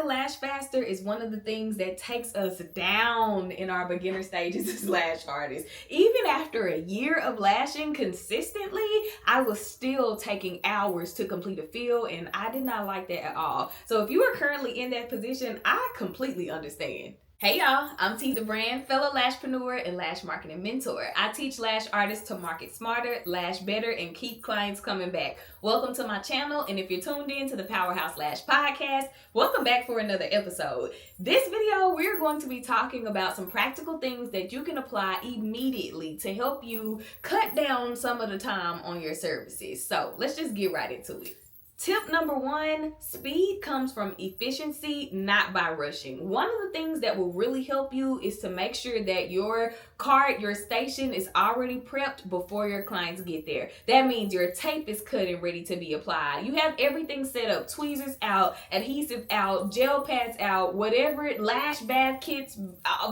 lash faster is one of the things that takes us down in our beginner stages as lash artists. Even after a year of lashing consistently, I was still taking hours to complete a fill, and I did not like that at all. So if you are currently in that position, I completely understand. Hey y'all, I'm T the Brand, fellow lashpreneur and lash marketing mentor. I teach lash artists to market smarter, lash better, and keep clients coming back. Welcome to my channel, and if you're tuned in to the Powerhouse Lash podcast, welcome back for another episode. This video, we're going to be talking about some practical things that you can apply immediately to help you cut down some of the time on your services. So let's just get right into it. Tip number one, speed comes from efficiency, not by rushing. One of the things that will really help you is to make sure that your cart, your station is already prepped before your clients get there. That means your tape is cut and ready to be applied. You have everything set up, tweezers out, adhesive out, gel pads out, whatever, lash bath kits,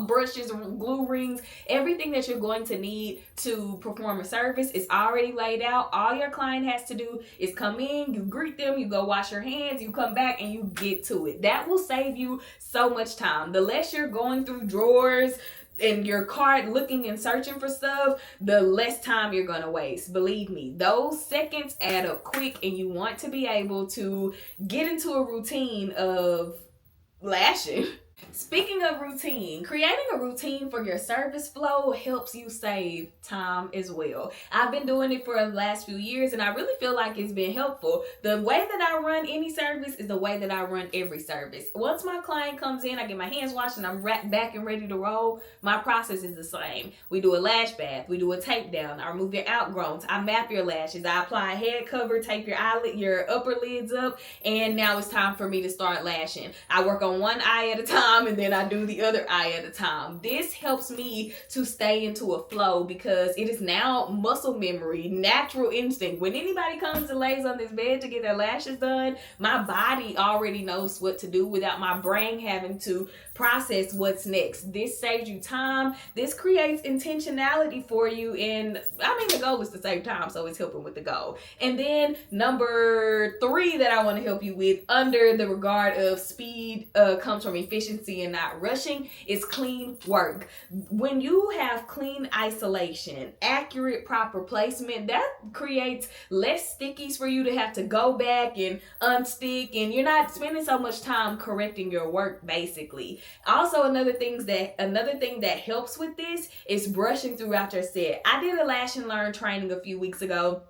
brushes, glue rings, everything that you're going to need to perform a service is already laid out. All your client has to do is come in, you greet them, you go wash your hands, you come back and you get to it. That will save you so much time. The less you're going through drawers in your cart looking and searching for stuff, the less time you're gonna waste. Believe me, those seconds add up quick, and you want to be able to get into a routine of lashing. Speaking of routine, creating a routine for your service flow helps you save time as well. I've been doing it for the last few years, and I really feel like it's been helpful. The way that I run any service is the way that I run every service. Once my client comes in, I get my hands washed and I'm back and ready to roll. My process is the same. We do a lash bath, we do a tape down, I remove your outgrowths, I map your lashes, I apply a head cover, tape your upper lids up, and now it's time for me to start lashing. I work on one eye at a time, and then I do the other eye at a time. This helps me to stay into a flow because it is now muscle memory, natural instinct. When anybody comes and lays on this bed to get their lashes done, my body already knows what to do without my brain having to process what's next. This saves you time. This creates intentionality for you, and I mean the goal is to save time, so it's helping with the goal. And then number three that I want to help you with under the regard of speed comes from efficiency and not rushing is clean work. When you have clean isolation, accurate proper placement, that creates less stickies for you to have to go back and unstick, and you're not spending so much time correcting your work basically. Also, another thing that helps with this is brushing throughout your set. I did a Lash and Learn training a few weeks ago.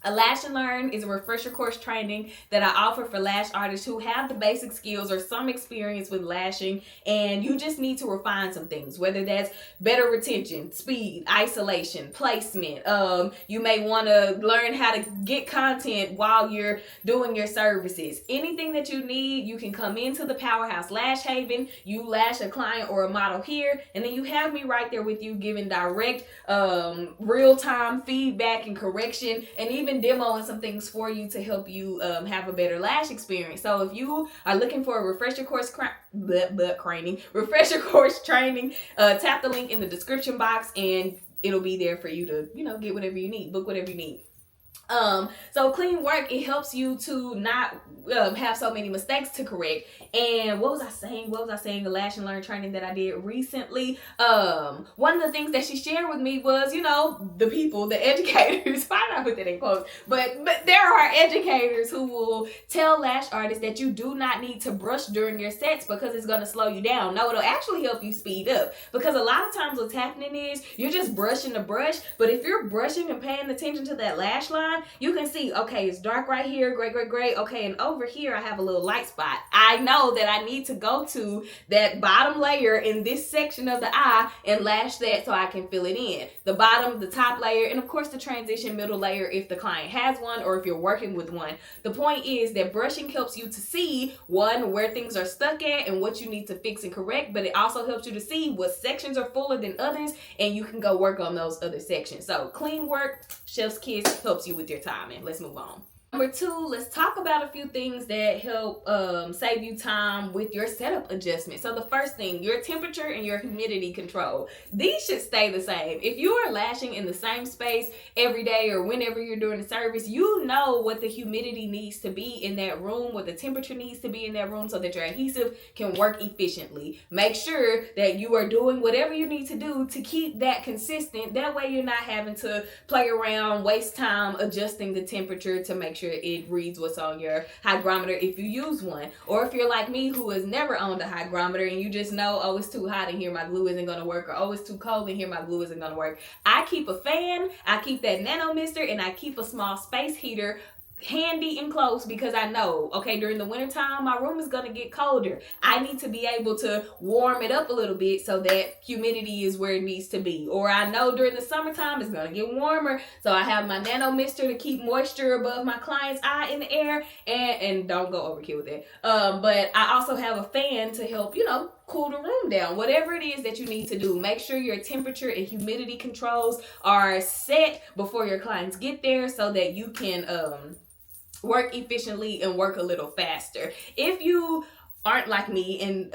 A Lash and Learn is a refresher course training that I offer for lash artists who have the basic skills or some experience with lashing, and you just need to refine some things, whether that's better retention, speed, isolation, placement. You may want to learn how to get content while you're doing your services. Anything that you need, you can come into the Powerhouse Lash Haven, you lash a client or a model here, and then you have me right there with you giving direct real-time feedback and correction, and even demoing some things for you to help you have a better lash experience. So if you are looking for a refresher course training, tap the link in the description box and it'll be there for you to, get whatever you need, book whatever you need. So clean work, it helps you to not have so many mistakes to correct. And what was I saying? The Lash and Learn training that I did recently. One of the things that she shared with me was, the people, the educators, why not put that in quotes? But there are educators who will tell lash artists that you do not need to brush during your sets because it's going to slow you down. No, it'll actually help you speed up, because a lot of times what's happening is you're just brushing the brush, but if you're brushing and paying attention to that lash line, you can see, okay, it's dark right here, great. Okay, and over here I have a little light spot. I know that I need to go to that bottom layer in this section of the eye and lash that so I can fill it in. The bottom, the top layer, and of course the transition middle layer if the client has one or if you're working with one. The point is that brushing helps you to see, one, where things are stuck at and what you need to fix and correct, but it also helps you to see what sections are fuller than others, and you can go work on those other sections. So clean work, chef's kiss, helps you with your timing. Let's move on. Number two, let's talk about a few things that help save you time with your setup adjustment. So the first thing, your temperature and your humidity control. These should stay the same. If you are lashing in the same space every day or whenever you're doing the service, you know what the humidity needs to be in that room, what the temperature needs to be in that room so that your adhesive can work efficiently. Make sure that you are doing whatever you need to do to keep that consistent. That way you're not having to play around, waste time adjusting the temperature to make sure it reads what's on your hygrometer if you use one. Or if you're like me who has never owned a hygrometer and you just know, oh, it's too hot in here, my glue isn't going to work, or oh, it's too cold in here, my glue isn't going to work. I keep a fan, I keep that nano mister, and I keep a small space heater handy and close because I know, okay, during the wintertime, my room is going to get colder. I need to be able to warm it up a little bit so that humidity is where it needs to be. Or I know during the summertime, it's going to get warmer. So I have my nano mister to keep moisture above my client's eye in the air, and don't go overkill with it. But I also have a fan to help, cool the room down. Whatever it is that you need to do, make sure your temperature and humidity controls are set before your clients get there so that you can work efficiently and work a little faster. If you aren't like me and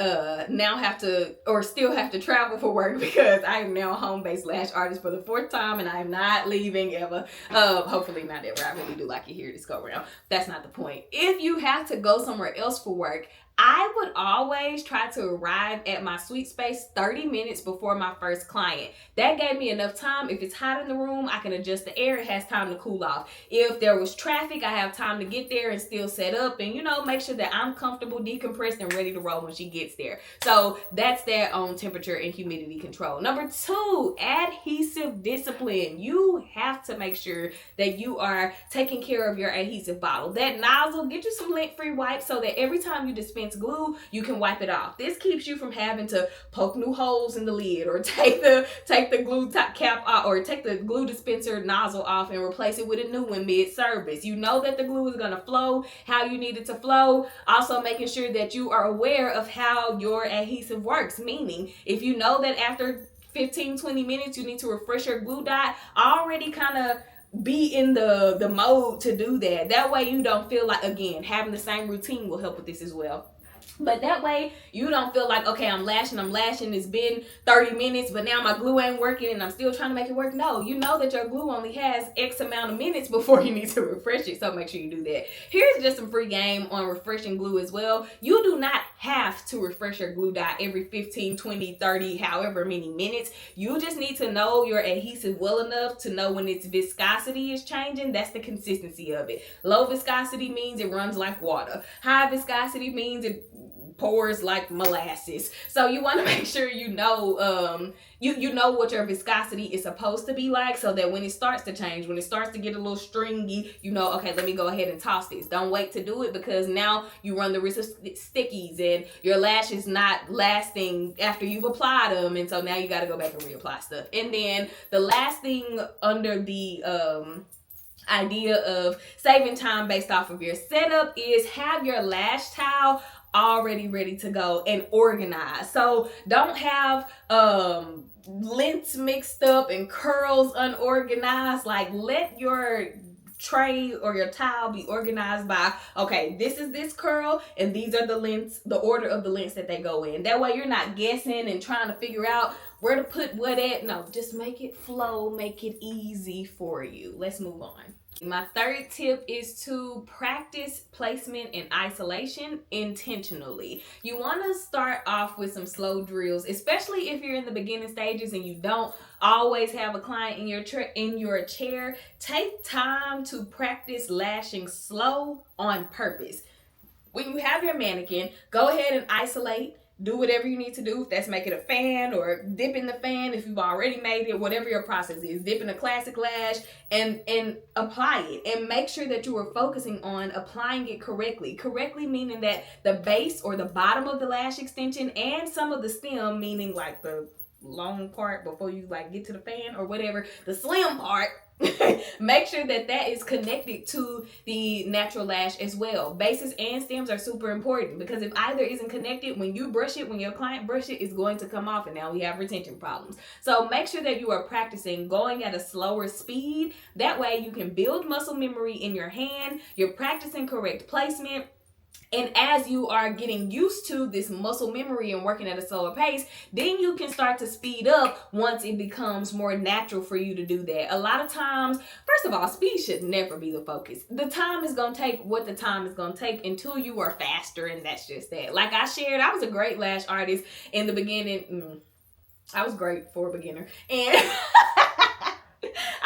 now have to or still have to travel for work, because I am now a home-based lash artist for the 4th time and I am not leaving ever. Hopefully not ever. I really do like it here this go around. That's not the point. If you have to go somewhere else for work, I would always try to arrive at my suite space 30 minutes before my first client. That gave me enough time. If it's hot in the room, I can adjust the air. It has time to cool off. If there was traffic, I have time to get there and still set up and, make sure that I'm comfortable, decompressed, and ready to roll when she gets there. So that's that on temperature and humidity control. Number 2, adhesive discipline. You have to make sure that you are taking care of your adhesive bottle. That nozzle, get you some lint-free wipes so that every time you dispense glue, you can wipe it off. This keeps you from having to poke new holes in the lid or take the glue top cap off or take the glue dispenser nozzle off and replace it with a new one mid-service. You know that the glue is going to flow how you need it to flow. Also making sure that you are aware of how your adhesive works, meaning if you know that after 15-20 minutes you need to refresh your glue dot, already kind of be in the mode to do that. That way you don't feel like, again, having the same routine will help with this as well. But that way you don't feel like, okay, I'm lashing, it's been 30 minutes, but now my glue ain't working and I'm still trying to make it work. No, you know that your glue only has X amount of minutes before you need to refresh it, so make sure you do that. Here's just some free game on refreshing glue as well. You do not have to refresh your glue dot every 15, 20, 30, however many minutes. You just need to know your adhesive well enough to know when its viscosity is changing. That's the consistency of it. Low viscosity means it runs like water. High viscosity means it pours like molasses. So you want to make sure you know you know what your viscosity is supposed to be like, so that when it starts to change, when it starts to get a little stringy, okay, let me go ahead and toss this. Don't wait to do it, because now you run the risk of stickies and your lash is not lasting after you've applied them, and so now you got to go back and reapply stuff. And then the last thing under the idea of saving time based off of your setup is have your lash towel already ready to go and organized. So don't have lengths mixed up and curls unorganized. Like, let your tray or your towel be organized by, okay, this is this curl and these are the lengths, the order of the lengths that they go in. That way you're not guessing and trying to figure out where to put what at. No, just make it flow, make it easy for you. Let's move on. My third tip is to practice placement and isolation intentionally. You want to start off with some slow drills, especially if you're in the beginning stages and you don't always have a client in your chair. Take time to practice lashing slow on purpose. When you have your mannequin, go ahead and isolate. Do whatever you need to do. If that's making a fan or dipping the fan, if you've already made it, whatever your process is, dipping a classic lash and apply it. And make sure that you are focusing on applying it correctly. Correctly meaning that the base or the bottom of the lash extension and some of the stem, meaning like the long part before you like get to the fan or whatever, the slim part, make sure that that is connected to the natural lash as well. Bases and stems are super important because if either isn't connected, when you brush it, when your client brush it, it's going to come off, and now we have retention problems. So make sure that you are practicing going at a slower speed. That way you can build muscle memory in your hand. You're practicing correct placement. And as you are getting used to this muscle memory and working at a slower pace, then you can start to speed up once it becomes more natural for you to do that. A lot of times, first of all, speed should never be the focus. The time is going to take what the time is going to take until you are faster, and that's just that. Like I shared, I was a great lash artist in the beginning. I was great for a beginner. And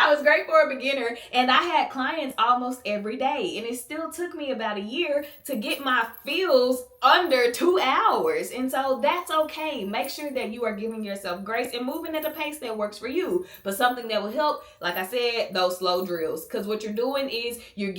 I was great for a beginner, and I had clients almost every day, and it still took me about a year to get my feels under 2 hours. And so that's okay. Make sure that you are giving yourself grace and moving at a pace that works for you. But something that will help, like I said, those slow drills. Because what you're doing is you're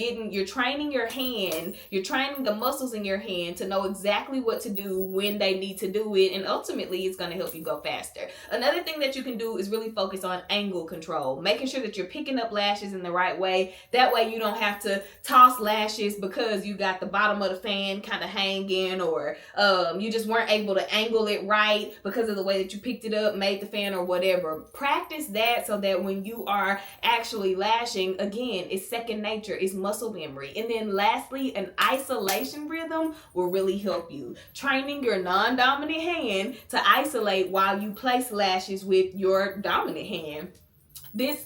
training your hand, you're training the muscles in your hand to know exactly what to do when they need to do it, and ultimately it's going to help you go faster. Another thing that you can do is really focus on angle control, making sure that you're picking up lashes in the right way. That way you don't have to toss lashes because you got the bottom of the fan kind of hanging, or you just weren't able to angle it right because of the way that you picked it up, made the fan, or whatever. Practice that so that when you are actually lashing, again, it's second nature, it's muscle memory. And then lastly, an isolation rhythm will really help you. Training your non-dominant hand to isolate while you place lashes with your dominant hand. This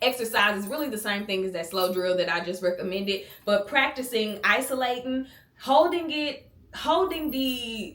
exercise is really the same thing as that slow drill that I just recommended, but practicing isolating, holding the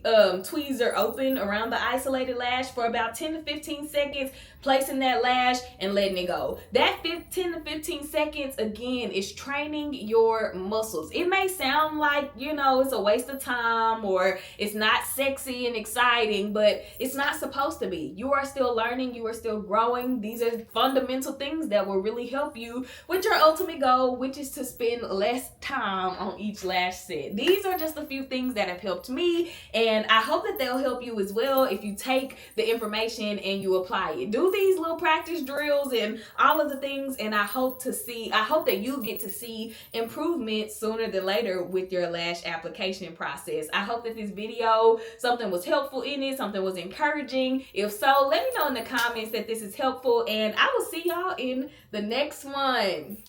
tweezer open around the isolated lash for about 10 to 15 seconds, placing that lash and letting it go. That 10 to 15 seconds, again, is training your muscles. It may sound like, it's a waste of time or it's not sexy and exciting, but it's not supposed to be. You are still learning. You are still growing. These are fundamental things that will really help you with your ultimate goal, which is to spend less time on each lash set. These are just a few things that have helped me, and I hope that they'll help you as well if you take the information and you apply it. Do these little practice drills and all of the things, and I hope that you get to see improvement sooner than later with your lash application process. I hope that this video, something was helpful in it, something was encouraging. If so, let me know in the comments that this is helpful, and I will see y'all in the next one.